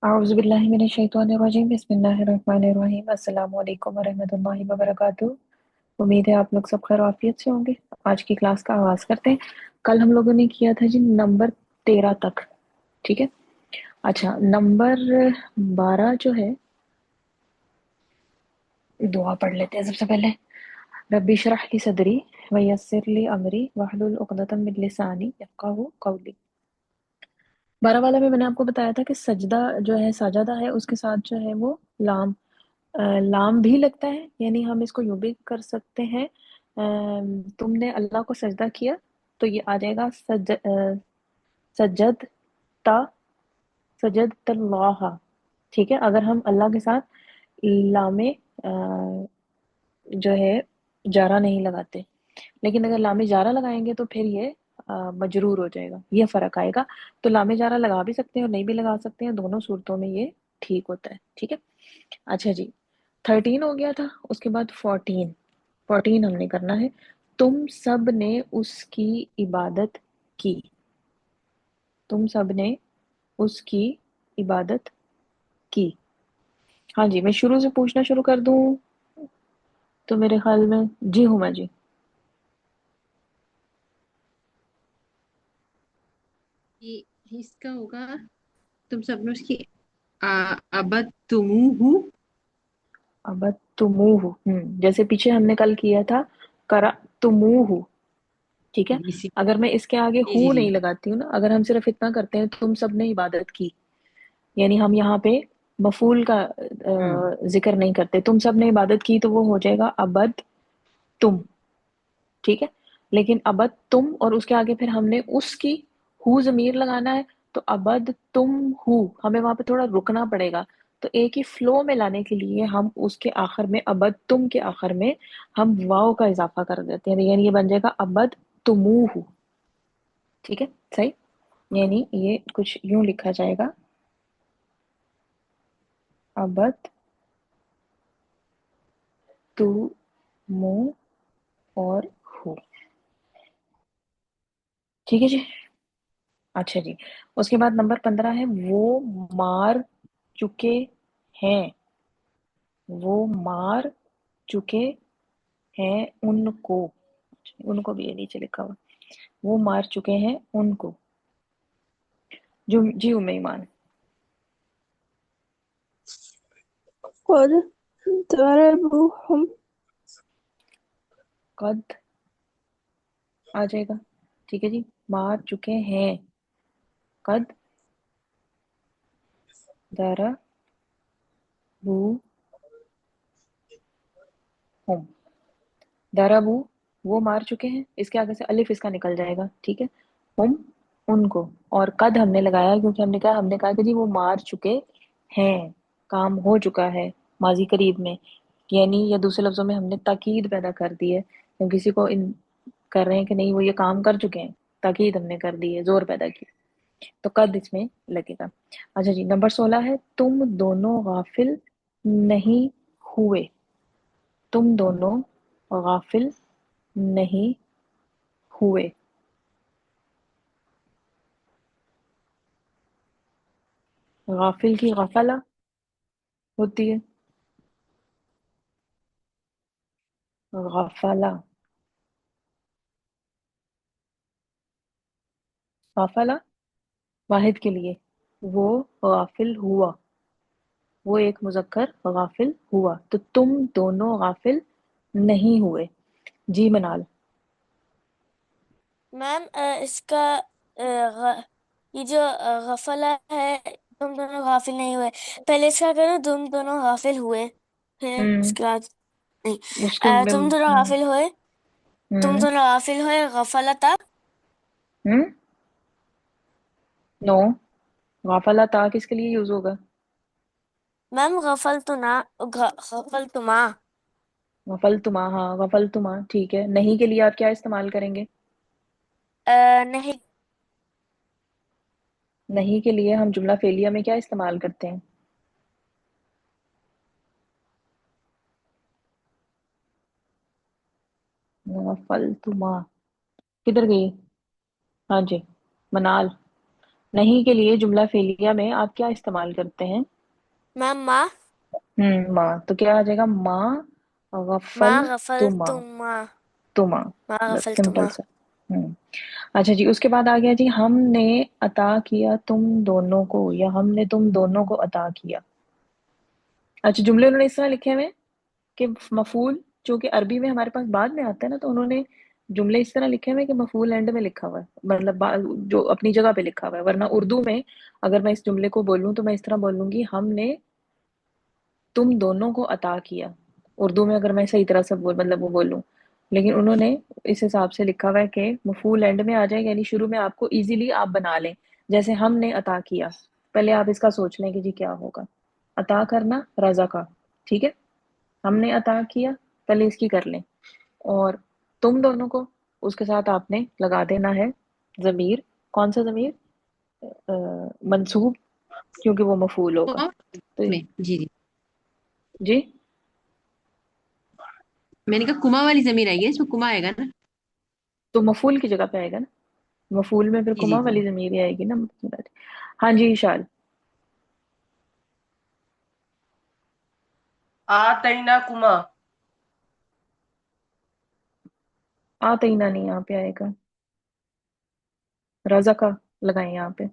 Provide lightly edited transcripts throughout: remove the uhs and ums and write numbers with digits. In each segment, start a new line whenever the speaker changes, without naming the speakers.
अऊज़ु बिल्लाहि मिनश शैतानिर रजीम बिस्मिल्लाहिर रहमानिर रहीम अस्सलामु अलैकुम व रहमतुल्लाहि व बरकातुहू। उम्मीद है आप लोग सब खैर आफियत से होंगे। आज की क्लास का आगाज करते हैं। कल हम लोगों ने किया था जी नंबर 13 तक। ठीक है। अच्छा, नंबर 12 जो है, दुआ पढ़ लेते हैं सबसे पहले। रब्बी इशरह ली सदरी व यस्सिर ली अमरी वहलुल उक़दतम मिन लिसानी यफ़क़हू क़ौली। 12 वाला में मैंने आपको बताया था कि सजदा जो है, सजदा है, उसके साथ जो है वो लाम लाम भी लगता है। यानी हम इसको यूं भी कर सकते हैं, तुमने अल्लाह को सजदा किया, तो ये आ जाएगा सजद ता सजद तल्लाह। ठीक है। अगर हम अल्लाह के साथ लामे जो है जारा नहीं लगाते, लेकिन अगर लामे जारा लगाएंगे तो फिर ये मजरूर हो जाएगा, ये फर्क आएगा। तो लामे जारा लगा भी सकते हैं और नहीं भी लगा सकते हैं, दोनों सूरतों में ये ठीक होता है। ठीक है। अच्छा जी, 13 हो गया था। उसके बाद 14, 14 हमने करना है। तुम सब ने उसकी इबादत की। तुम सब ने उसकी इबादत की। हाँ जी, मैं शुरू से पूछना शुरू कर दूं तो मेरे ख्याल में जी हुमा जी।
ये इसका होगा। तुम सबने उसकी अबद तुमूहु।
अब तुमुहु, जैसे पीछे हमने कल किया था, करा तुमुहु। ठीक है।
इसी।
अगर मैं इसके आगे
जी जी
हु
जी।
नहीं लगाती हूँ ना, अगर हम सिर्फ इतना करते हैं तुम सब ने इबादत की, यानी हम यहाँ पे मफूल का
हम्म।
जिक्र नहीं करते, तुम सब ने इबादत की, तो वो हो जाएगा अबद तुम। ठीक है। लेकिन अबद तुम और उसके आगे फिर हमने उसकी हु जमीर लगाना है, तो अबद तुम हु, हमें वहां पे थोड़ा रुकना पड़ेगा। तो एक ही फ्लो में लाने के लिए हम उसके आखिर में, अबद तुम के आखिर में हम वाव का इजाफा कर देते हैं, यानी ये बन जाएगा अबद तुमूहु। ठीक है। सही। यानी ये कुछ यूं लिखा जाएगा, अबद तू मु और हु। ठीक है जी। अच्छा जी, उसके बाद नंबर 15 है, वो मार चुके हैं। वो मार चुके हैं उनको। उनको भी ये नीचे लिखा हुआ, वो मार चुके हैं उनको। जो जी उम्मे ईमान।
قد ضربهم
कद आ जाएगा। ठीक है जी। मार चुके हैं, कद दरबू हम। दरबू, वो मार चुके हैं, इसके आगे से अलिफ इसका निकल जाएगा। ठीक है। हम उनको, और कद हमने लगाया क्योंकि हमने कहा कि जी वो मार चुके हैं, काम हो चुका है माजी करीब में। यानी या दूसरे लफ्जों में हमने ताकीद पैदा कर दी है, हम किसी को इन कर रहे हैं कि नहीं वो ये काम कर चुके हैं, ताकीद हमने कर दी है, जोर पैदा की, तो कद इसमें लगेगा। अच्छा जी, नंबर 16 है, तुम दोनों गाफिल नहीं हुए। तुम दोनों गाफिल नहीं हुए। गाफिल की गफला होती है, गफला, गफला वाहिद के लिए, वो गाफिल हुआ, वो एक मुजक्कर गाफिल हुआ, तो तुम दोनों गाफिल नहीं हुए। जी मनाल।
मैम इसका ये जो गफला है, तुम दोनों गाफिल नहीं हुए, पहले इसका करो तुम दोनों गाफिल हुए, फिर
हम्म
उसके बाद नहीं।
उसके में
तुम दोनों गाफिल हुए, तुम
हम्म
दोनों गाफिल हुए गफला था।
हम्म नो, गाफला ता किसके लिए यूज होगा?
मैम गफल तो ना, गफल तुमा।
गफल तुमा, हाँ गफल तुमा, ठीक है। नहीं के लिए आप क्या इस्तेमाल करेंगे?
नहीं।
नहीं के लिए हम जुमला फेलिया में क्या इस्तेमाल करते हैं? गफल तुमा, किधर गई? हाँ जी, मनाल। نہیں के लिए जुमला फेलिया में आप क्या इस्तेमाल करते हैं?
मैम माँ
माँ, तो क्या आ जाएगा? माँ गफल
माँ गफल
तुमा,
तुमा
तुमा।
माँ
बस
गफल
सिंपल
तुमा।
सा। हम्म अच्छा जी, उसके बाद आ गया जी, हमने अता किया तुम दोनों को, या हमने तुम दोनों को अता किया। अच्छा, जुमले उन्होंने इस तरह लिखे हुए हैं कि मफूल, जो कि अरबी में हमारे पास बाद में आता है ना, तो उन्होंने जुमले इस तरह लिखे हुए हैं कि मफूल एंड में लिखा हुआ है, मतलब जो अपनी जगह पे लिखा हुआ है। वरना उर्दू में अगर मैं इस जुमले को बोलूं तो मैं इस तरह बोलूंगी, हमने तुम दोनों को अता किया। उर्दू में अगर मैं सही तरह से बोल मतलब वो बोलूं, लेकिन उन्होंने इस हिसाब से लिखा हुआ है कि मफूल एंड में आ जाए, यानी शुरू में आपको इजीली आप बना लें। जैसे हमने अता किया, पहले आप इसका सोच लें कि जी क्या होगा। अता करना, रजा का, ठीक है। हमने अता किया, पहले इसकी कर लें। और तुम दोनों को, उसके साथ आपने लगा देना है ज़मीर। कौन सा ज़मीर? मंसूब, क्योंकि वो मफूल होगा।
और
तो
में जी जी,
जी,
मैंने कहा कुमा वाली जमीन आएगी, इसमें कुमा आएगा ना।
तो मफूल की जगह पे आएगा ना, मफूल में फिर
जी जी
कुमा
जी।
वाली ज़मीर ही आएगी ना। हाँ जी इशाल।
आतैना कुमा।
आतईना नहीं यहाँ पे आएगा, रज़ा का लगाएं यहाँ पे।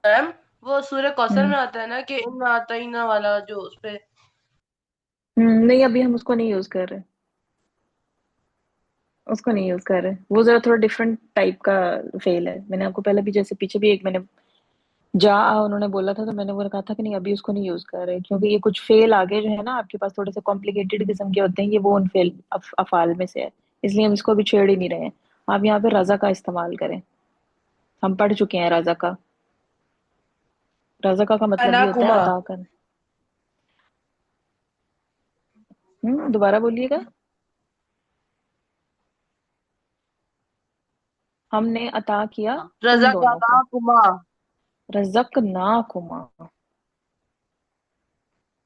मैम, वो सूर्य कौसर
हम्म
में आता है ना कि इन आतैना वाला जो उसपे।
नहीं, अभी हम उसको नहीं यूज कर रहे, उसको नहीं यूज कर रहे। वो जरा थोड़ा डिफरेंट टाइप का फेल है। मैंने आपको पहले भी, जैसे पीछे भी एक मैंने जा उन्होंने बोला था, तो मैंने वो कहा था कि नहीं अभी उसको नहीं यूज कर रहे, क्योंकि ये कुछ फेल आगे जो है ना आपके पास थोड़े से कॉम्प्लिकेटेड किस्म के होते हैं, ये वो उन फेल अफाल में से है। इसलिए हम इसको अभी छेड़ ही नहीं रहे हैं। आप यहाँ पे रजा का इस्तेमाल करें। हम पढ़ चुके हैं रजा का। रजा का मतलब
अना
ये होता है
कुमा।
अता कर। दोबारा बोलिएगा। हमने अता किया तुम
रजा का
दोनों
ना
को,
कुमा।
रज़क ना कुमा,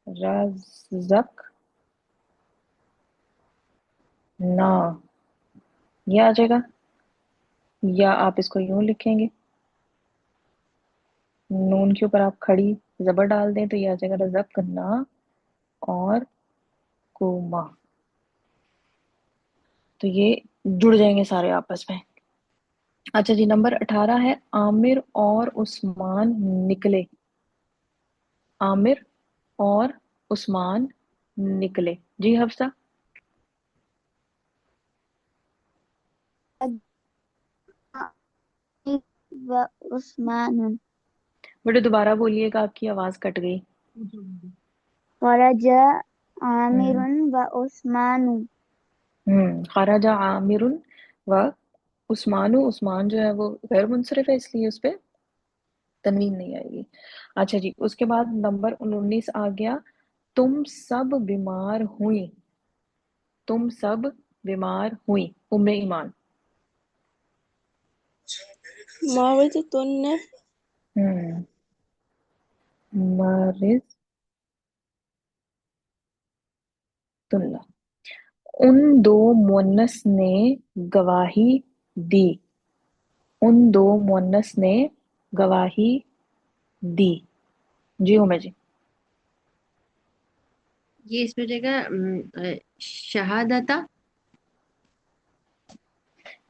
रज़क ना, ये आ जाएगा। या आप इसको यूं लिखेंगे, नून के ऊपर आप खड़ी जबर डाल दें तो ये आ जाएगा रज़क ना और कुमा। तो ये जुड़ जाएंगे सारे आपस में। अच्छा जी, नंबर 18 है, आमिर और उस्मान निकले। आमिर और उस्मान निकले। जी हफ्सा।
व उस्मान
बेटे दोबारा बोलिएगा, आपकी आवाज कट गई।
खरज आमिर
हम्म
व उस्मान।
खराजा आमिरुन व उस्मानु, उस्मान जो है वो गैर मुंसरिफ है, इसलिए उस पे तनवीन नहीं आएगी। अच्छा जी, उसके बाद नंबर 19 आ गया, तुम सब बीमार हुई। तुम सब बीमार हुई, उम्मे ईमान।
मावित तुन्ने।
हम्म मरिज तुल्ला। उन दो मुअन्नस ने गवाही दी। उन दो मुअन्नस ने गवाही दी। जी उम्मे जी।
ये इसमें जगह शहादता।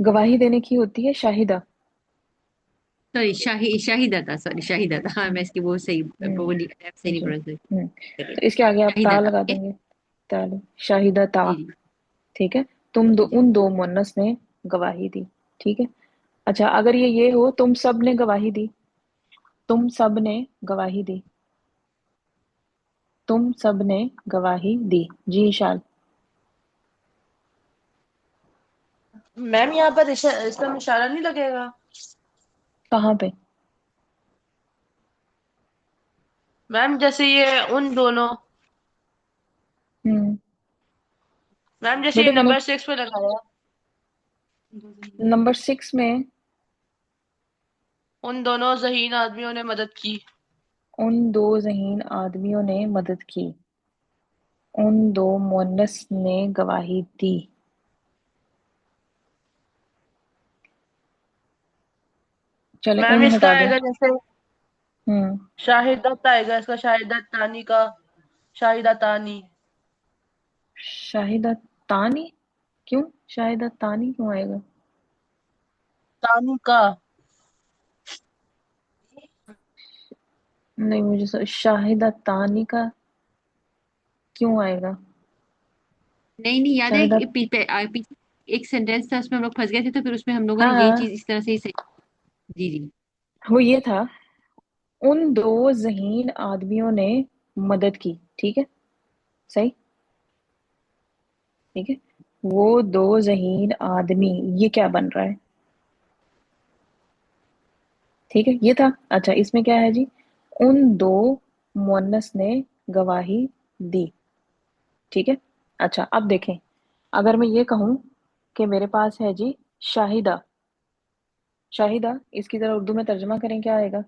गवाही देने की होती है शाहिदा।
सॉरी, शाहिदता, सॉरी शाहिदता, हाँ मैं
हम्म
इसकी वो सही
हम्म,
वो सही नहीं
जी
प्रोनाउंस करिए।
तो इसके आगे आप ता
शाहिदता,
लगा
ओके।
देंगे। ताली शाहिदा ता।
जी जी
ठीक है।
जी जी।
उन दो मुन्नस ने गवाही दी। ठीक है। अच्छा, अगर ये हो, तुम सब ने गवाही दी। तुम सब ने गवाही दी। तुम सब ने गवाही दी। जी शाल।
मैम, यहाँ पर इसका इशारा नहीं लगेगा?
कहाँ पे?
मैम, जैसे ये उन दोनों।
हम्म
मैम, जैसे ये
बेटे मैंने
नंबर 6 पे लगाया।
नंबर 6 में
उन दोनों ज़हीन आदमियों ने मदद की।
उन दो ज़हीन आदमियों ने मदद की। उन दो मुअन्नस ने गवाही दी। چلے
میم
ان
اس کا
ہٹا دیں.
آئے گا جیسے
ہوں
شاہدت آئے گا، اس کا شاہدت تانی کا شاہدہ تانی.
شاہدہ تانی کیوں؟ شاہدہ تانی کیوں آئے گا؟
تانی کا
نہیں مجھے شاہدہ تانی کا کیوں آئے گا؟
نہیں نہیں، یاد ہے
شاہدہ
ایک سینٹینس تھا، اس میں ہم لوگ پھنس گئے تھے، تو پھر اس میں ہم لوگوں نے
ہاں
یہی
ہاں
چیز اس طرح سے ہی صحیح. جی جی.
وہ یہ تھا ان دو ذہین آدمیوں نے مدد کی. ٹھیک ہے صحیح. ٹھیک ہے وہ دو ذہین آدمی، یہ کیا بن رہا ہے؟ ٹھیک ہے یہ تھا. اچھا اس میں کیا ہے جی؟ ان دو مؤنث نے گواہی دی. ٹھیک ہے. اچھا اب دیکھیں، اگر میں یہ کہوں کہ میرے پاس ہے جی شاہدہ، شاہدہ اس کی ذرا اردو میں ترجمہ کریں، کیا آئے گا؟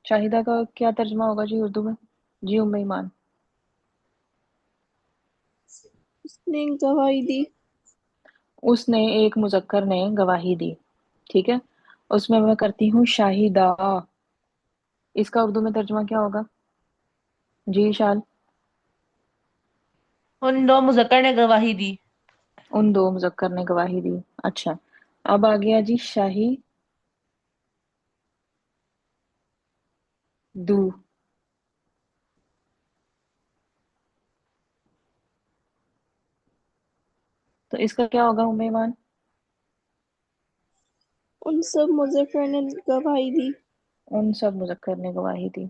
شاہدہ کا کیا ترجمہ ہوگا جی اردو میں؟ جی ام ایمان.
اس نے گواہی دی.
اس نے، ایک مذکر نے گواہی دی. ٹھیک ہے. اس میں کرتی ہوں شاہدہ، اس کا اردو میں ترجمہ کیا ہوگا جی شال؟
ان دو مذکر نے گواہی دی.
ان دو مذکر نے گواہی دی. اچھا اب آ گیا جی شاہی دو. تو اس کا کیا ہوگا ام ایمان؟
ان سب مذکر نے گواہی دی.
ان سب مذکر نے گواہی دی.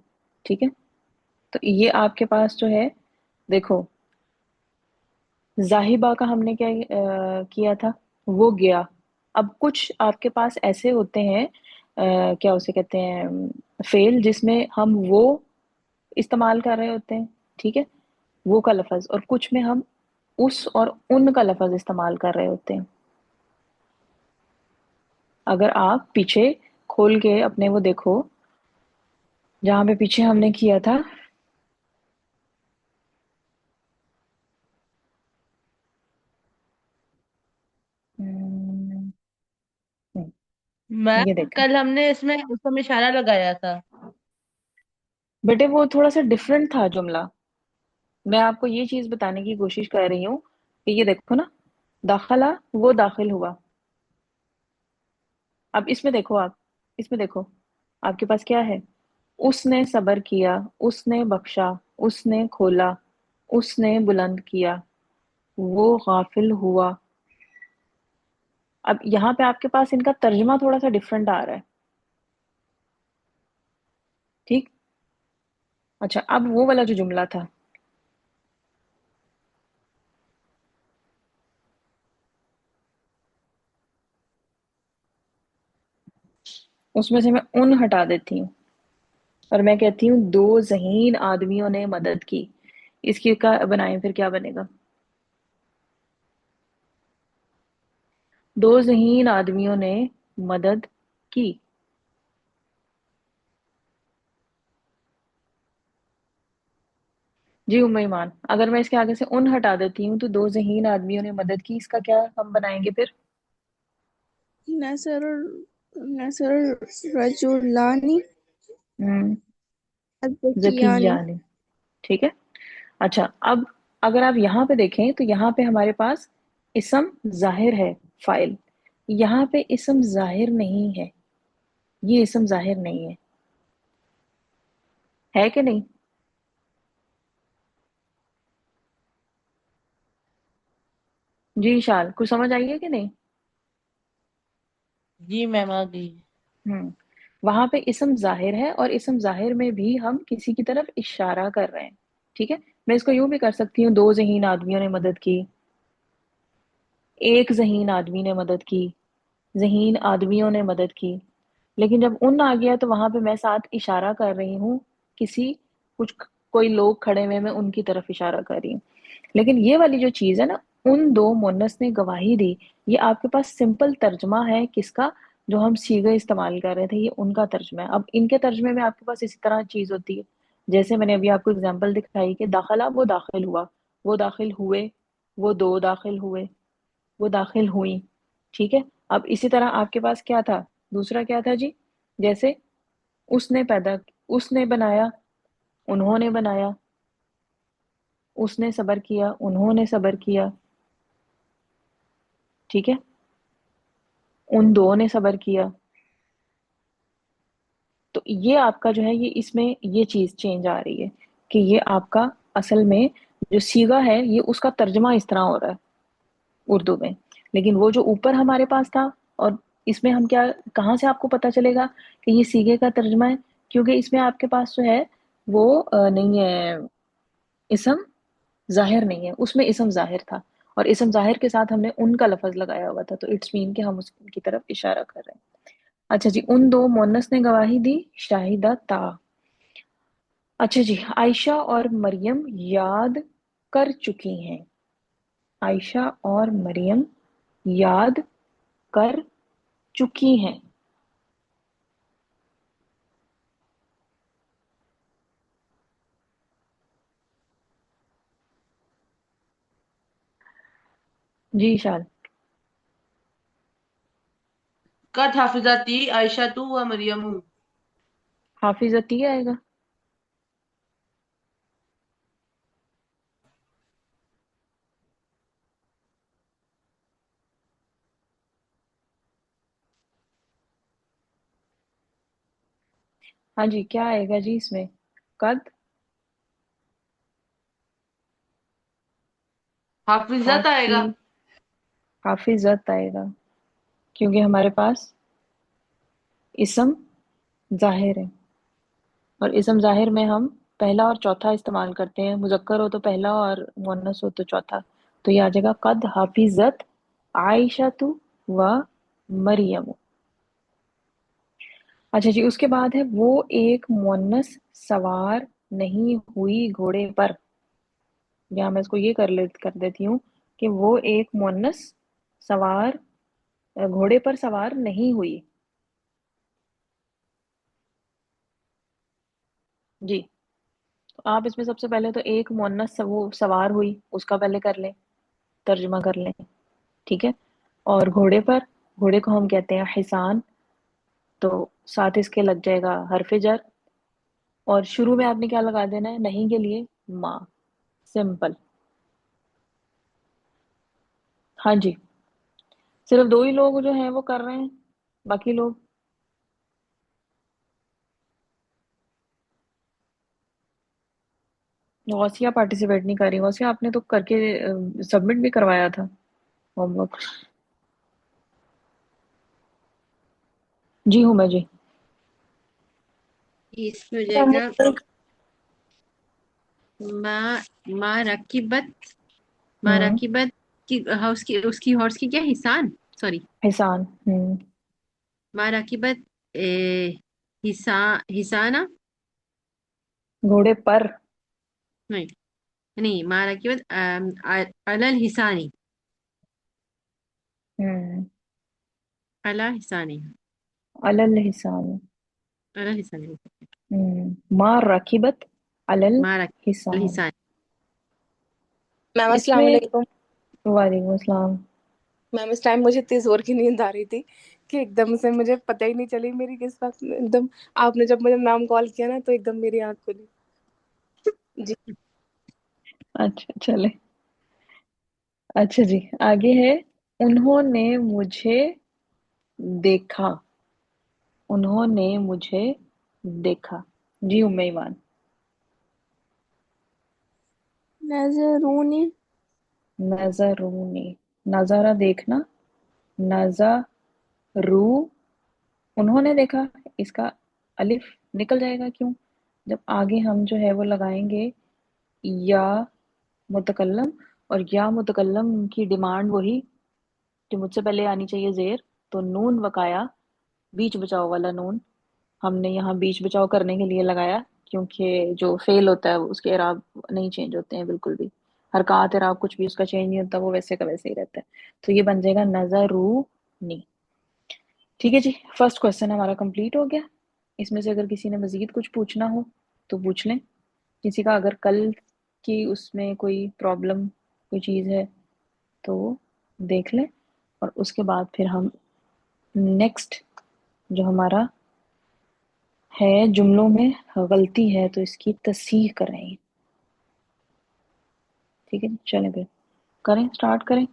ٹھیک ہے. تو یہ آپ کے پاس جو ہے، دیکھو زاہبہ کا ہم نے کیا کیا تھا؟ وہ گیا. اب کچھ آپ کے پاس ایسے ہوتے ہیں کیا اسے کہتے ہیں، فعل جس میں ہم وہ استعمال کر رہے ہوتے ہیں. ٹھیک ہے وہ کا لفظ، اور کچھ میں ہم اس اور ان کا لفظ استعمال کر رہے ہوتے ہیں. اگر آپ پیچھے کھول کے اپنے وہ دیکھو جہاں پہ پیچھے ہم نے کیا تھا، یہ
میم
دیکھیں
کل ہم نے اس میں اشارہ لگایا تھا.
بیٹے وہ تھوڑا سا ڈفرینٹ تھا جملہ. میں آپ کو یہ چیز بتانے کی کوشش کر رہی ہوں کہ یہ دیکھو نا، داخلہ وہ داخل ہوا. اب اس میں دیکھو، آپ اس میں دیکھو آپ کے پاس کیا ہے؟ اس نے صبر کیا، اس نے بخشا، اس نے کھولا، اس نے بلند کیا، وہ غافل ہوا. اب یہاں پہ آپ کے پاس ان کا ترجمہ تھوڑا سا ڈفرینٹ آ رہا ہے. ٹھیک. اچھا اب وہ والا جو جملہ تھا، اس میں سے میں ان ہٹا دیتی ہوں اور میں کہتی ہوں دو ذہین آدمیوں نے مدد کی. اس کی کا بنائیں پھر کیا بنے گا؟ دو ذہین آدمیوں نے مدد کی. جی ام ایمان، اگر میں اس کے آگے سے ان ہٹا دیتی ہوں تو دو ذہین آدمیوں نے مدد کی، اس کا کیا ہم بنائیں گے پھر؟
نصر رجلانی الذکیان.
ذکیان. ٹھیک ہے. اچھا اب اگر آپ یہاں پہ دیکھیں تو یہاں پہ ہمارے پاس اسم ظاہر ہے، فاعل. یہاں پہ اسم ظاہر نہیں ہے، یہ اسم ظاہر نہیں ہے کہ نہیں؟ جی شال کچھ سمجھ آئی ہے کہ نہیں؟
جی میم آ گئی.
وہاں پہ اسم ظاہر ہے، اور اسم ظاہر میں بھی ہم کسی کی طرف اشارہ کر رہے ہیں. ٹھیک ہے. میں اس کو یوں بھی کر سکتی ہوں، دو ذہین آدمیوں نے مدد کی، ایک ذہین آدمی نے مدد کی، ذہین آدمیوں نے مدد کی. لیکن جب ان آ گیا تو وہاں پہ میں ساتھ اشارہ کر رہی ہوں، کسی کچھ کوئی لوگ کھڑے ہوئے، میں ان کی طرف اشارہ کر رہی ہوں. لیکن یہ والی جو چیز ہے نا، ان دو مونس نے گواہی دی، یہ آپ کے پاس سمپل ترجمہ ہے کس کا؟ جو ہم صیغے استعمال کر رہے تھے، یہ ان کا ترجمہ ہے. اب ان کے ترجمے میں آپ کے پاس اسی طرح چیز ہوتی ہے، جیسے میں نے ابھی آپ کو اگزامپل دکھائی کہ داخلہ وہ داخل ہوا، وہ داخل ہوئے، وہ دو داخل ہوئے. وہ داخل ہوئی. ٹھیک ہے. اب اسی طرح آپ کے پاس کیا تھا, دوسرا کیا تھا جی, جیسے اس نے اس نے بنایا, انہوں نے بنایا, اس نے صبر کیا, انہوں نے صبر کیا. ٹھیک ہے. ان دو نے صبر کیا. تو یہ آپ کا جو ہے, یہ اس میں یہ چیز چینج آ رہی ہے کہ یہ آپ کا اصل میں جو سیغہ ہے یہ اس کا ترجمہ اس طرح ہو رہا ہے اردو میں, لیکن وہ جو اوپر ہمارے پاس تھا, اور اس میں ہم کیا, کہاں سے آپ کو پتا چلے گا کہ یہ سیغے کا ترجمہ ہے, کیونکہ اس میں آپ کے پاس جو ہے وہ نہیں ہے, اسم ظاہر نہیں ہے, اس میں اسم ظاہر تھا, اور اسم ظاہر کے ساتھ ہم نے ان کا لفظ لگایا ہوا تھا, تو اٹس مین کہ ہم اس کی طرف اشارہ کر رہے ہیں. اچھا جی, ان دو مونس نے گواہی دی, شاہدہ تا. اچھا جی, عائشہ اور مریم یاد کر چکی ہیں. عائشہ اور مریم یاد کر چکی ہیں. جی شال.
قد حفظتی عائشہ تو و مریم.
حافظتی آئے گا. ہاں جی, کیا آئے گا جی اس میں, قد
حافظت آئے گا.
حافظ حافظت آئے گا, کیونکہ ہمارے پاس اسم ظاہر ہے, اور اسم ظاہر میں ہم پہلا اور چوتھا استعمال کرتے ہیں, مذکر ہو تو پہلا اور مؤنث ہو تو چوتھا. تو یہ آ جائے گا قد حافظت عائشہ و مریم. اچھا جی, اس کے بعد ہے وہ ایک مؤنث سوار نہیں ہوئی گھوڑے پر. یہاں میں اس کو یہ کر دیتی ہوں کہ وہ ایک مؤنث سوار گھوڑے پر سوار نہیں ہوئی. جی, تو آپ اس میں سب سے پہلے تو ایک مؤنث وہ سوار ہوئی اس کا پہلے کر لیں, ترجمہ کر لیں. ٹھیک ہے. اور گھوڑے پر, گھوڑے کو ہم کہتے ہیں حصان, تو ساتھ اس کے لگ جائے گا حرف جر, اور شروع میں آپ نے کیا لگا دینا ہے, نہیں کے لیے ماں. سمپل. ہاں جی, صرف دو ہی لوگ جو ہیں وہ کر رہے ہیں, باقی لوگ غوثیہ پارٹیسپیٹ نہیں کر رہی. غوثیہ آپ نے تو کر کے سبمٹ بھی کروایا تھا ہوم ورک. جی ہوں میں جی.
اس میں جائے گا ما رکبت. ما
ہوں,
رکبت کی اس کی ہارس کی کیا, حسان, سوری,
حصان.
ما رکبت حسانہ,
گھوڑے پر.
نہیں نہیں, ما رکبت علی الحسانی,
ہوں,
علی حسانی,
علی الحصان.
علی حسانی,
ما رکبت علی
ما رکبت
الحصان.
الحسانی.
میم
اس
السلام
میں
علیکم.
وعلیکم السلام.
میم اس ٹائم مجھے اتنی زور کی نیند آ رہی تھی کہ ایک دم سے مجھے پتہ ہی نہیں چلی میری کس وقت, ایک دم آپ نے جب مجھے نام کال کیا نا تو ایک دم میری آنکھ کھلی. جی
اچھا چلے. اچھا جی, آگے ہے انہوں نے مجھے دیکھا. انہوں نے مجھے دیکھا. جی ام ایمان.
نظرونی.
نظرونی, نظارہ دیکھنا, نظرو, انہوں نے دیکھا. اس کا الف نکل جائے گا, کیوں, جب آگے ہم جو ہے وہ لگائیں گے یا متکلم, اور یا متکلم کی ڈیمانڈ وہی کہ مجھ سے پہلے آنی چاہیے زیر, تو نون وقایا, بیچ بچاؤ والا نون ہم نے یہاں بیچ بچاؤ کرنے کے لیے لگایا, کیونکہ جو فعل ہوتا ہے اس کے اعراب نہیں چینج ہوتے ہیں بالکل بھی, حرکات اعراب کچھ بھی اس کا چینج نہیں ہوتا, وہ ویسے کا ویسے ہی رہتا ہے. تو یہ بن جائے گا نظرونی. ٹھیک ہے جی, فرسٹ کوسچن ہمارا کمپلیٹ ہو گیا. اس میں سے اگر کسی نے مزید کچھ پوچھنا ہو تو پوچھ لیں. کسی کا اگر کل کی اس میں کوئی پرابلم کوئی چیز ہے تو देख लें, और उसके बाद फिर हम नेक्स्ट जो हमारा है जुमलों में गलती है तो इसकी तस्हीह करें। ठीक है, चलें फिर करें, स्टार्ट करें।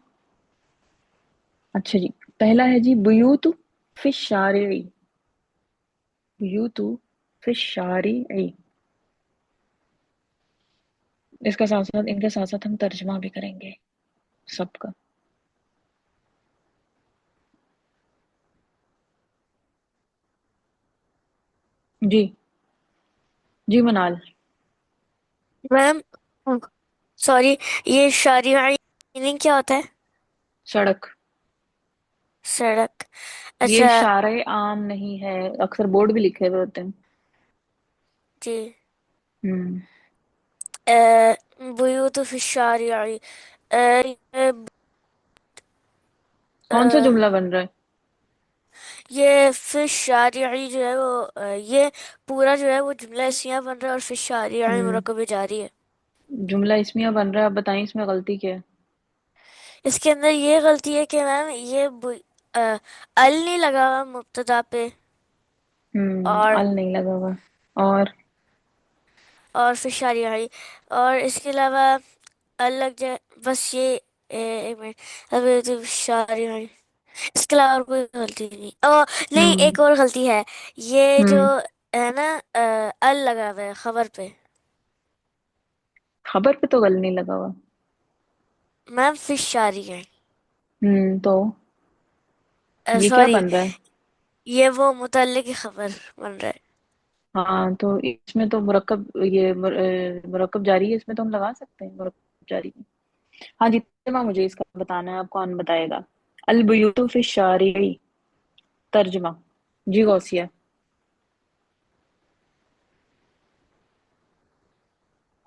अच्छा जी, पहला है जी बुयूतु फिश शारिई, बुयूतु फिश शारिई। इसका साथ साथ, इनके साथ साथ हम तर्जमा भी करेंगे सबका। जी जी मनाल।
मैम सॉरी, ये शारिया मीनिंग क्या होता है?
सड़क।
सड़क।
ये
अच्छा
शारे आम नहीं है, अक्सर बोर्ड भी लिखे हुए होते हैं।
जी।
हम्म।
बुयूतु फी शारिया,
कौन सा जुमला बन रहा है?
ये फिश शारियाई जो है वो ये पूरा जो है वो जुमला इस्मिया बन रहा है, और फिश शारियाई
हम्म,
मुरक्कब जारी है।
जुमला इसमिया बन रहा है, आप बताएं इसमें गलती क्या है?
इसके अंदर ये गलती है कि मैम ये अल नहीं लगा हुआ मुब्तदा पे, और
अल नहीं लगा हुआ, और
फिश शारियाई, और इसके अलावा अल लग जाए, बस ये एक मिनट, अभी तो शारियाई, इसके अलावा और कोई गलती नहीं। नहीं,
हम्म
एक और गलती है, ये जो
हम्म
है ना अल लगा हुआ है खबर पे।
खबर पे तो गल नहीं लगा हुआ।
मैम फिश आ रही है,
तो ये क्या
सॉरी,
बन रहा है?
ये वो मुतल्लिक की खबर बन रहा है।
हाँ, तो इसमें तो मुरक्कब, ये मुरक्कब जारी है, इसमें तो हम लगा सकते हैं मुरक्कब जारी। हाँ जी, तर्जमा मुझे इसका बताना है, आप कौन बताएगा? अल बुयूतु फी शारिई, तर्जमा। जी गौसिया।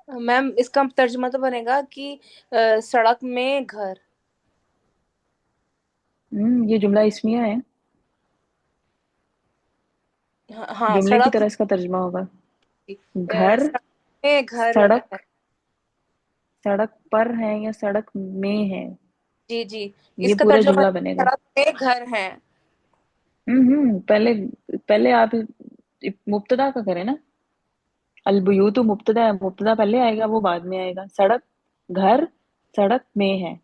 मैम इसका तर्जुमा तो बनेगा कि सड़क में घर।
ये जुमला इसमिया है,
हाँ,
जुमले की
सड़क।
तरह इसका तर्जुमा होगा। घर,
सड़क में घर है।
सड़क, सड़क पर है या सड़क में है,
जी जी,
ये
इसका
पूरा
तर्जुमा
जुमला बनेगा।
सड़क में घर है।
पहले, पहले आप मुब्तदा का करें ना। अल बुयूतु मुब्तदा है, मुब्तदा पहले आएगा, वो बाद में आएगा। सड़क, घर, सड़क में है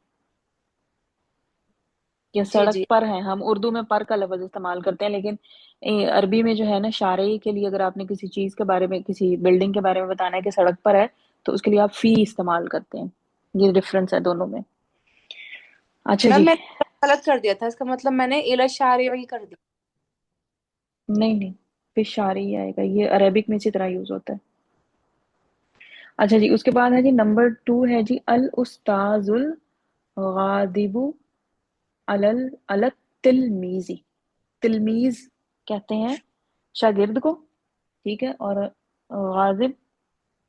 या
जी
सड़क
जी।
पर है। हम उर्दू में पर का लफ्ज इस्तेमाल करते हैं, लेकिन अरबी में जो है ना, शारई के लिए अगर आपने किसी चीज के बारे में, किसी बिल्डिंग के बारे में बताना है कि सड़क पर है, तो उसके लिए आप फी इस्तेमाल करते हैं। ये डिफरेंस है दोनों में। अच्छा
मैम
जी।
मैंने गलत कर दिया था, इसका मतलब मैंने इला शारिया कर दिया।
नहीं नहीं, फिर शारई आएगा, ये अरेबिक में इसी तरह यूज होता है। अच्छा जी, उसके बाद है जी नंबर 2 है जी अल उस्ताजुल गादिबु अलल अलत तिलमीजी। तिलमीज कहते हैं शागिर्द को, ठीक है, और गाजिब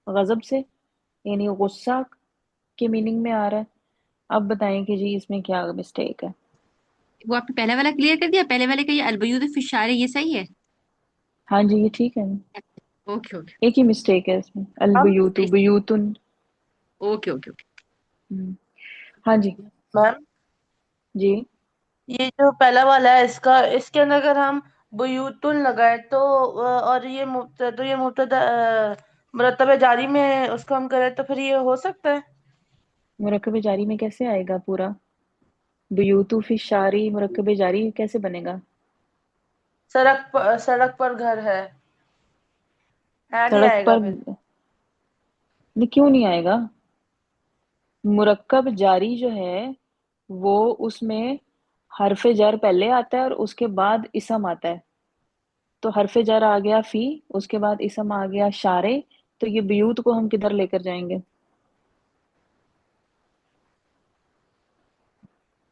गजब से, यानी गुस्सा के मीनिंग में आ रहा है। अब बताएं कि जी इसमें क्या मिस्टेक है?
वो आपने पहला वाला क्लियर कर दिया, पहले वाले का ये अलबयूद फिश शारे, ये सही है।
हाँ जी, ये ठीक है।
Okay okay.
एक ही मिस्टेक है इसमें, अल
अब
बुयूतु बुयूतुन।
Okay okay okay.
हम्म, हाँ जी।
मैम,
जी,
ये जो पहला वाला है इसका, इसके अंदर अगर हम बुयूतुन लगाए तो और ये तो ये मुब्तदा मुरतबे जारी में उसको हम करें तो फिर ये हो सकता है।
मुरक्कब जारी में कैसे आएगा पूरा? बुयूतु फी शारी मुरक्कब जारी कैसे बनेगा?
सड़क पर घर है नहीं
सड़क
आएगा
पर
फिर।
नहीं, क्यों नहीं आएगा? मुरक्कब जारी जो है वो, उसमें हरफे जर पहले आता है और उसके बाद इसम आता है। तो हरफे जर आ गया फी, उसके बाद इसम आ गया शारे, तो ये बियूत को हम किधर लेकर जाएंगे?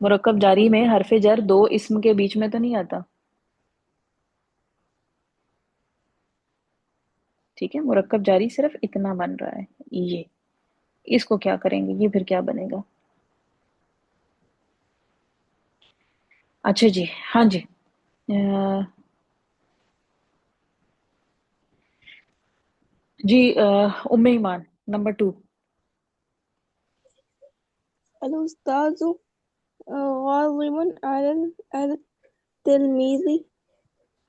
मुरक्कब जारी में हरफे जर दो इसम के बीच में तो नहीं आता। ठीक है, मुरक्कब जारी सिर्फ इतना बन रहा है, ये, इसको क्या करेंगे, ये फिर क्या बनेगा? अच्छा जी, हाँ जी। जी उम्मे ईमान, नंबर 2।
अल उस्ताजु غاضب على التلميذ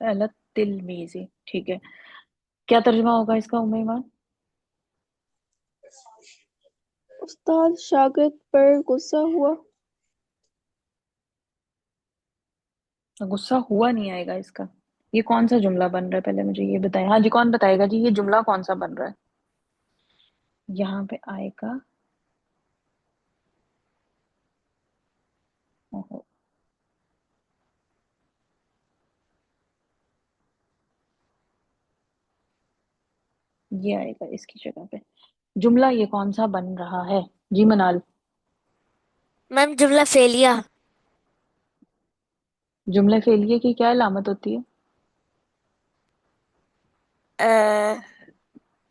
अलत तिलमीजी, ठीक है। क्या तर्जुमा होगा इसका उम्मे ईमान?
उस्ताद शागिर्द पर गुस्सा हुआ।
गुस्सा हुआ नहीं आएगा इसका। ये कौन सा जुमला बन रहा है, पहले मुझे ये बताएं। हाँ जी, कौन बताएगा जी, ये जुमला कौन सा बन रहा है? यहाँ पे आएगा, ओहो, ये आएगा इसकी जगह पे। जुमला ये कौन सा बन रहा है जी मनाल?
मैम जुमला फेलिया।
जुमले फेलिए की क्या अलामत होती है?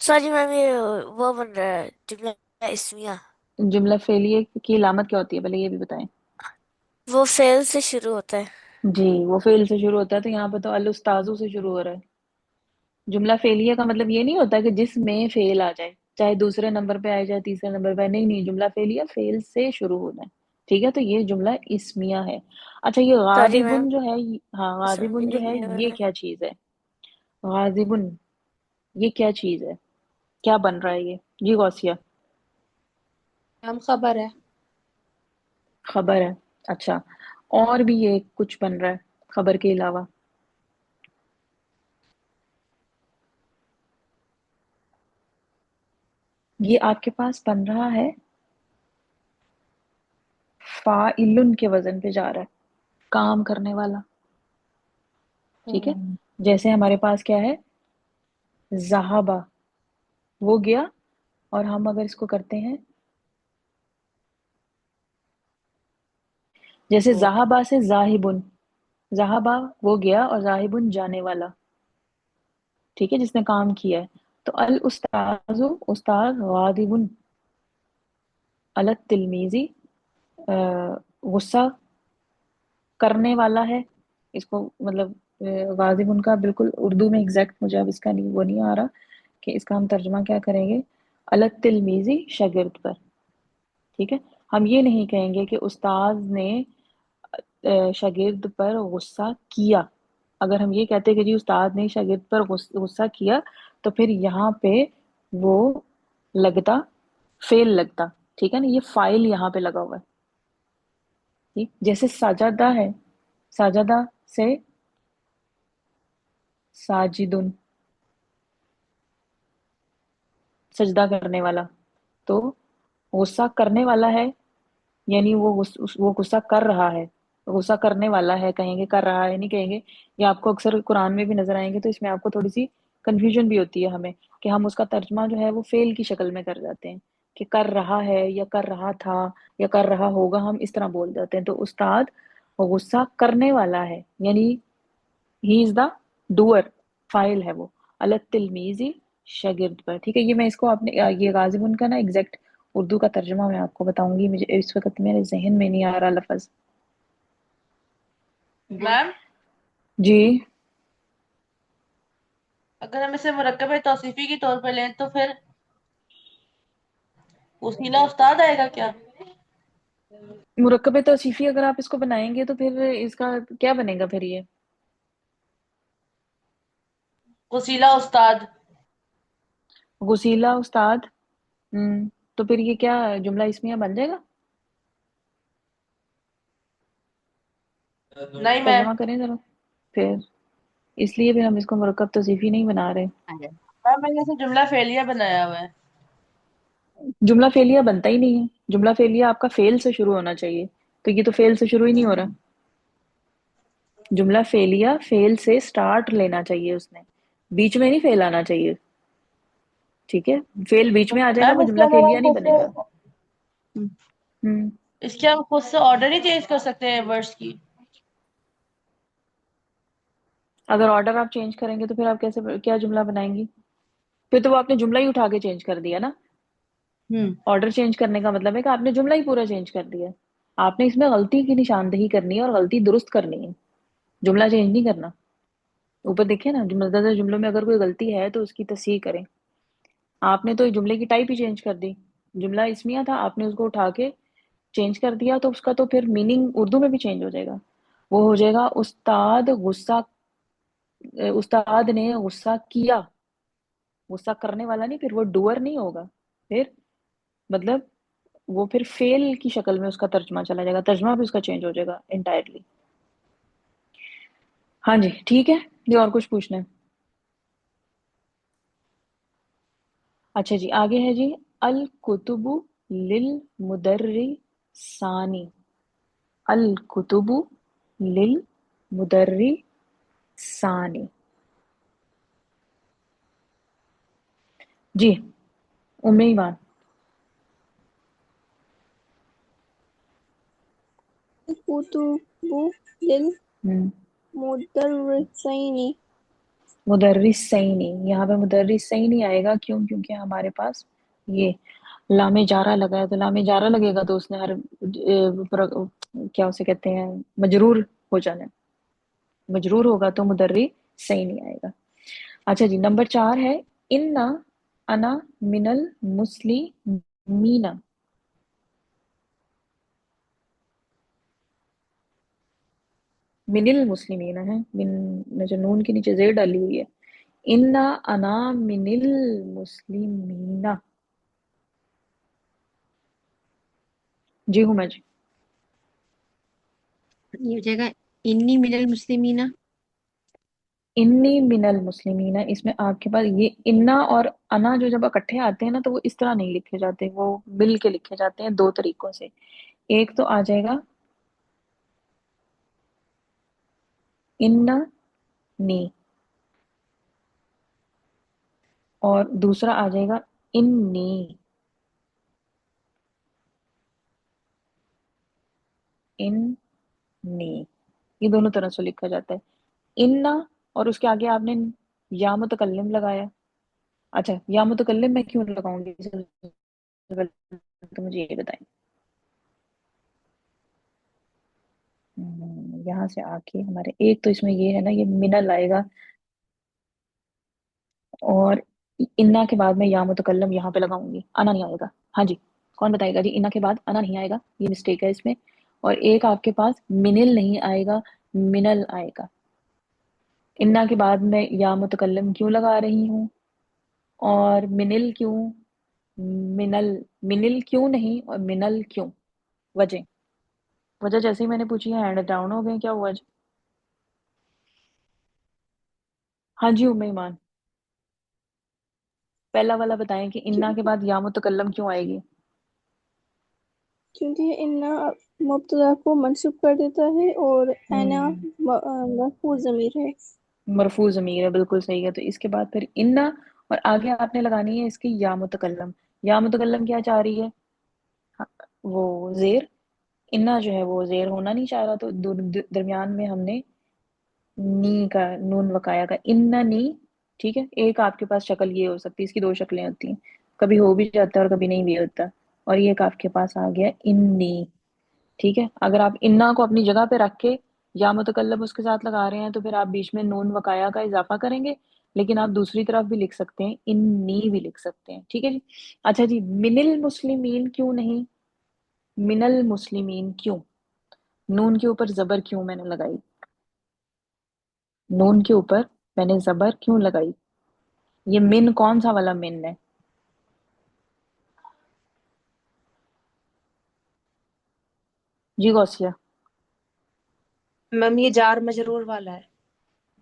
सॉरी मैम, ये वो बन रहा है जुमला इसमिया।
जुमला फेलिए की अलामत क्या होती है, पहले ये भी बताएं।
वो फेल से शुरू होता है।
जी, वो फेल से शुरू होता है, तो यहाँ पे तो अल उस्ताजु से शुरू हो रहा है। जुमला फेलिया का मतलब ये नहीं होता कि जिसमें फेल आ जाए, चाहे दूसरे नंबर पे आए चाहे तीसरे नंबर पे आए, नहीं नहीं, जुमला फेलिया फेल से शुरू होना है। ठीक है, तो ये जुमला इस्मिया है। अच्छा, ये
सॉरी मैम,
गाजिबुन जो है, हाँ
समझ
गाजिबुन जो है,
नहीं
ये
मैंने।
क्या चीज है? गाजिबुन, ये क्या चीज है, क्या बन रहा है ये जी गौसिया?
हम खबर है।
खबर है, अच्छा। और भी ये कुछ बन रहा है खबर के अलावा? ये आपके पास बन रहा है, फाइलुन के वजन पे जा रहा है, काम करने वाला। ठीक है, जैसे हमारे पास क्या है, जहाबा, वो गया, और हम अगर इसको करते हैं, जैसे जहाबा से जाहिबुन, जहाबा वो गया और जाहिबुन जाने वाला, ठीक है, जिसने काम किया है। तो अल उस्ताजु, उस्ताद गादिबुन अलत तिलमीजी, गुस्सा करने वाला है। इसको मतलब गाजिब उनका बिल्कुल उर्दू में एग्जैक्ट मुझे अब इसका नहीं वो नहीं आ रहा कि इसका हम तर्जुमा क्या करेंगे। अलग तिलमीजी शागिर्द पर, ठीक है। हम ये नहीं कहेंगे कि उस्ताद ने शागिर्द पर गुस्सा किया। अगर हम ये कहते कि जी उस्ताद ने शागिर्द पर गुस्सा किया, तो फिर यहाँ पे वो लगता, फेल लगता, ठीक है ना, ये फाइल यहाँ पे लगा हुआ है। ठीक, जैसे साजदा है, साजदा से साजिदुन, सजदा करने वाला, तो गुस्सा करने वाला है, यानी वो गुस्सा कर रहा है, गुस्सा करने वाला है कहेंगे, कर रहा है नहीं कहेंगे। ये आपको अक्सर कुरान में भी नजर आएंगे, तो इसमें आपको थोड़ी सी कंफ्यूजन भी होती है हमें, कि हम उसका तर्जमा जो है वो फेल की शक्ल में कर जाते हैं, कि कर रहा है या कर रहा था या कर रहा होगा, हम इस तरह बोल जाते हैं। तो उस्ताद वो गुस्सा करने वाला है, यानी he is the doer, file है वो, अलग तिलमीजी शागिर्द पर। ठीक है, ये मैं इसको आपने ये गाजिब का ना एग्जैक्ट उर्दू का तर्जुमा मैं आपको बताऊंगी, मुझे इस वक्त मेरे जहन में नहीं आ रहा लफज।
मैम,
जी,
अगर हम इसे मुरक्कब तौसीफी के तौर पर लें तो फिर वसीला उस्ताद आएगा क्या?
मुरक्कब तौसीफी अगर आप इसको बनाएंगे तो फिर इसका क्या बनेगा फिर ये?
वसीला उस्ताद।
गुसीला उस्ताद, तो फिर ये क्या जुमला इसमिया बन जाएगा?
नहीं मैम।
तर्जुमा करें जरा फिर, इसलिए फिर हम इसको मुरक्कब तौसीफी नहीं बना रहे।
मैम, मैंने इसे जुमला फेलिया बनाया हुआ है।
जुमला फेलिया बनता ही नहीं है, जुमला फेलिया आपका फेल से शुरू होना चाहिए, तो ये तो फेल से शुरू ही नहीं हो रहा। जुमला फेलिया फेल से स्टार्ट लेना चाहिए उसने, बीच में नहीं फेल आना चाहिए। ठीक है, फेल बीच में आ जाएगा
मैम,
वो
इसके
जुमला
अंदर हम
फेलिया नहीं
खुद से
बनेगा। हम्म,
इसके हम खुद से ऑर्डर नहीं चेंज कर सकते हैं वर्ड्स की।
अगर ऑर्डर आप चेंज करेंगे तो फिर आप कैसे क्या जुमला बनाएंगी? फिर तो वो आपने जुमला ही उठा के चेंज कर दिया ना।
हम्म।
ऑर्डर चेंज करने का मतलब है कि आपने जुमला ही पूरा चेंज कर दिया। आपने इसमें गलती की निशानदेही करनी है और गलती दुरुस्त करनी है, जुमला चेंज नहीं करना। ऊपर देखिए ना, जुमला जुमलों में अगर कोई गलती है तो उसकी तस्हीह करें। आपने तो जुमले की टाइप ही चेंज कर दी, जुमला इसमिया था, आपने उसको उठा के चेंज कर दिया तो उसका तो फिर मीनिंग उर्दू में भी चेंज हो जाएगा, वो हो जाएगा उस्ताद ने गुस्सा किया, गुस्सा करने वाला नहीं, फिर वो डूअर नहीं होगा, फिर मतलब वो फिर फेल की शक्ल में उसका तर्जमा चला जाएगा, तर्जमा भी उसका चेंज हो जाएगा इंटायरली। हाँ जी ठीक है जी, और कुछ पूछना है? अच्छा जी आगे है जी, अल कुतुबु लिल मुदर्रिसानी, अल कुतुबु लिल मुदर्रिसानी। जी उम्मे ईमान।
कुतुबु लिल
हम्म,
मुदर्रिसैनी।
मुदर्रिसैनी, यहाँ पे मुदर्रिसैनी आएगा, क्यों? क्योंकि हमारे पास ये लामे जारा लगा है, तो लामे जारा लगेगा तो उसने हर क्या उसे कहते हैं, मजरूर हो जाना है, मजरूर होगा तो मुदर्रिसैनी आएगा। अच्छा जी नंबर 4 है, इन्ना अना मिनल मुस्लिमीना। मिनिल मुस्लिमीना है, मिन जो नून के नीचे जेड डाली हुई है, इन्ना अना मिनिल मुस्लिमीना। जी हूँ मैं जी।
ये हो जाएगा इन्नी मिनल मुस्लिमीना।
इन्नी मिनल मुस्लिमीना, इसमें आपके पास ये इन्ना और अना जो जब इकट्ठे आते हैं ना तो वो इस तरह नहीं लिखे जाते, वो मिल के लिखे जाते हैं दो तरीकों से। एक तो आ जाएगा इन्ना नी, और दूसरा आ जाएगा इन्नी, इन्नी, ये दोनों तरह से लिखा जाता है। इन्ना और उसके आगे आपने या मुतकल्लिम लगाया। अच्छा या मुतकल्लिम मैं क्यों लगाऊंगी, सबसे पहले तो मुझे ये बताएं। यहाँ से आके हमारे एक तो इसमें ये है ना, ये मिनल आएगा, और इन्ना के बाद मैं या मुतकल्लम यहाँ पे लगाऊंगी, अना नहीं आएगा। हाँ जी कौन बताएगा जी, इन्ना के बाद अना नहीं आएगा, ये मिस्टेक है इसमें। और एक आपके पास मिनिल नहीं आएगा, मिनल आएगा। इन्ना के बाद मैं या मुतकल्लम क्यों लगा रही हूँ, और मिनिल क्यों, मिनल, मिनिल क्यों नहीं और मिनल क्यों? वजह, वजह जैसे ही मैंने पूछी है हैंड डाउन हो गए, क्या हुआ जी? हाँ जी उम्मे ईमान, पहला वाला बताएं कि इन्ना के बाद या मुतकल्लम क्यों आएगी?
क्योंकि इन्ना मुब्तदा को मंसूब कर देता है और अना
हम्म,
मरफू ज़मीर है।
मरफू ज़मीर है, बिल्कुल सही है। तो इसके बाद फिर इन्ना, और आगे आपने लगानी है इसकी या मुतकल्लम। या मुतकल्लम क्या चाह रही है? हाँ, वो जेर, इन्ना जो है वो जेर होना नहीं चाह रहा, तो दरमियान में हमने नी का नून वकाया का इन्ना नी। ठीक है, एक आपके पास शक्ल ये हो सकती है, इसकी दो शक्लें होती हैं, कभी हो भी जाता है और कभी नहीं भी होता। और ये एक आपके पास आ गया इन्नी। ठीक है, अगर आप इन्ना को अपनी जगह पे रख के या मुतकल्लम उसके साथ लगा रहे हैं तो फिर आप बीच में नून वकाया का इजाफा करेंगे, लेकिन आप दूसरी तरफ भी लिख सकते हैं, इन्नी भी लिख सकते हैं। ठीक है जी। अच्छा जी मिनिल मुस्लिमीन क्यों नहीं, मिनल मुस्लिमीन क्यों? नून के ऊपर जबर क्यों मैंने लगाई, नून के ऊपर मैंने जबर क्यों लगाई? ये मिन कौन सा वाला मिन है? जी गौसिया।
मैम ये जार मजरूर वाला है।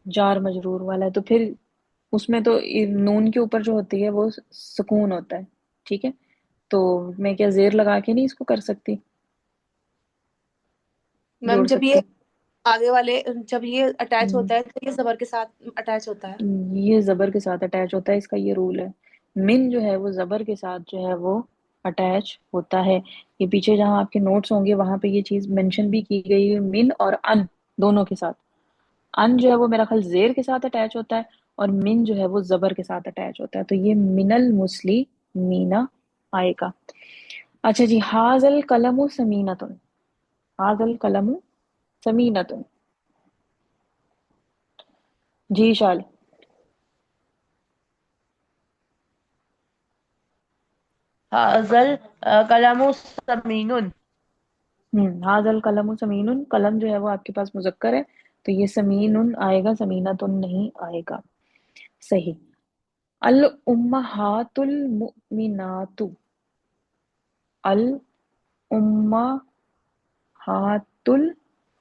जार मजरूर वाला है, तो फिर उसमें तो नून के ऊपर जो होती है वो सुकून होता है। ठीक है, तो मैं क्या जेर लगा के नहीं इसको कर सकती,
मैम
जोड़
जब ये
सकती?
आगे वाले जब ये अटैच
हम्म,
होता है तो ये जबर के साथ अटैच होता है।
ये जबर के साथ अटैच होता है, इसका ये रूल है। मिन जो है वो जबर के साथ जो है वो अटैच होता है। ये पीछे जहाँ आपके नोट्स होंगे वहां पे ये चीज मेंशन भी की गई है, मिन और अन दोनों के साथ। अन जो है वो मेरा ख्याल जेर के साथ अटैच होता है, और मिन जो है वो जबर के साथ अटैच होता है, तो ये मिनल मुस्ली मीना आएगा। अच्छा जी हाजल कलमु समीनतुन, हाजल कलमु समीनतुन। जी शाल।
हाजल कलामु समीनुन।
حاضل قلم سمین، قلم جو ہے وہ آپ کے پاس مذکر ہے تو یہ سمین آئے گا، سمینۃ نہیں آئے گا. صحیح. الامہات المؤمنات، الامہات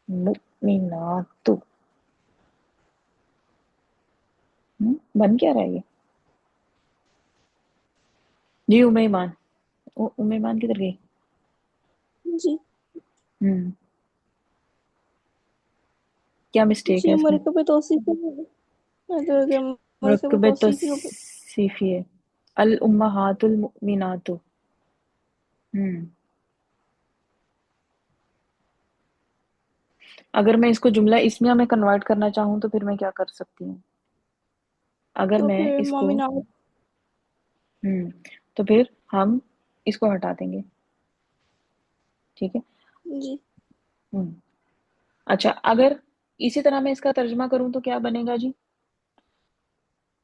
المؤمنات. بن کیا رہا ہے یہ؟ جی ام ایمان، ام ایمان کدھر گئی؟
جی
کیا مسٹیک
جی
ہے اس میں؟
مرکب توصیفی ہے، اگر مرکب
مرکب
توصیفی ہو
توصیفی ہے. الامہات المؤمنات. اگر میں اس کو جملہ اسمیہ میں کنورٹ کرنا چاہوں تو پھر میں کیا کر سکتی ہوں؟ اگر
تو
میں
پھر
اس کو
مومنات.
تو پھر ہم اس کو ہٹا دیں گے. ٹھیک ہے.
جی
اچھا، اگر اسی طرح میں اس کا ترجمہ کروں تو کیا بنے گا جی؟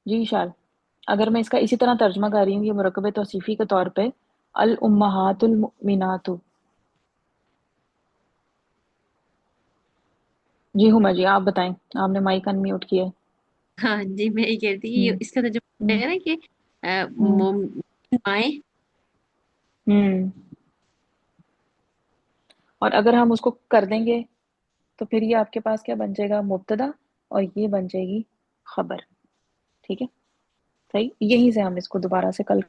جی شال، اگر میں اس کا اسی طرح ترجمہ کر رہی ہوں یہ مرکب توصیفی کے طور پہ الامہات المؤمنات. جی ہما جی آپ بتائیں، آپ نے مائک ان میوٹ کیا ہے.
ہاں جی، میں یہ کہہ رہی تھی
ہوں
کہ اس کا ترجمہ
ہوں
ہے نا کہ
ہوں
مائیں.
ہوں اور اگر ہم اس کو کر دیں گے تو پھر یہ آپ کے پاس کیا بن جائے گا؟ مبتدا، اور یہ بن جائے گی خبر. ٹھیک ہے، صحیح. یہیں سے ہم اس کو دوبارہ سے کل